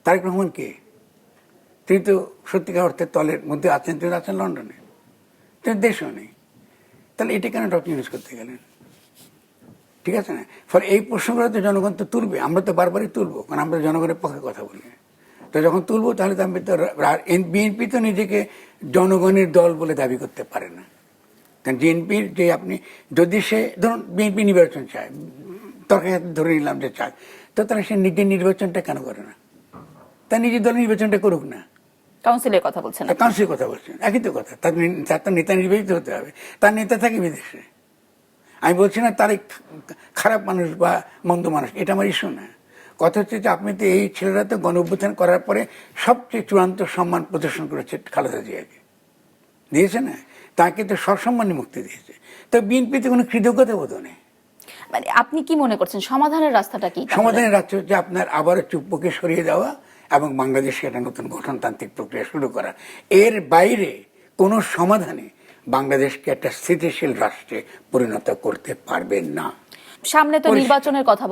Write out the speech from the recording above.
তারেক রহমান কে? তিনি তো সত্যিকার অর্থে তলের মধ্যে আছেন, তিনি আছেন লন্ডনে, তিনি দেশও নেই। তাহলে এটা কেন ডক্টর ইউনূস করতে গেলেন? ঠিক আছে না? ফলে এই প্রশ্নগুলো তো জনগণ তো তুলবে, আমরা তো বারবারই তুলবো, কারণ আমরা জনগণের পক্ষে কথা বলি। তো যখন তুলবো তাহলে তো আমি তো, বিএনপি তো নিজেকে জনগণের দল বলে দাবি করতে পারে না। কারণ বিএনপির যে আপনি যদি সে ধরুন বিএনপি নির্বাচন চায়, তরকারি ধরে নিলাম যে চায়, তো তাহলে সে নিজের নির্বাচনটা কেন করে না? তার নিজের দলের নির্বাচনটা করুক না। কাউন্সিলের কথা বলছেন, কাউন্সিলের কথা বলছেন, একই তো কথা। তার তো নেতা নির্বাচিত হতে হবে, তার নেতা থাকে বিদেশে। আমি বলছি না তার খারাপ মানুষ বা মন্দ মানুষ, এটা আমার ইস্যু না। কথা হচ্ছে যে আপনি তো এই ছেলেরা তো গণ অভ্যুত্থান করার পরে সবচেয়ে চূড়ান্ত সম্মান প্রদর্শন করেছে খালেদা জিয়াকে, দিয়েছে না? তাকে তো সসম্মানে মুক্তি দিয়েছে। তো বিএনপিতে কোনো কৃতজ্ঞতা বোধ নেই। মানে আপনি কি মনে করছেন সমাধানের রাস্তাটা কি? সমাধানের রাস্তা হচ্ছে আপনার আবারও চুপ্পুকে সরিয়ে দেওয়া এবং বাংলাদেশকে একটা নতুন গঠনতান্ত্রিক প্রক্রিয়া শুরু করা। এর বাইরে কোনো সমাধানে বাংলাদেশকে একটা স্থিতিশীল রাষ্ট্রে পরিণত করতে পারবেন না। সামনে তো নির্বাচনের কথা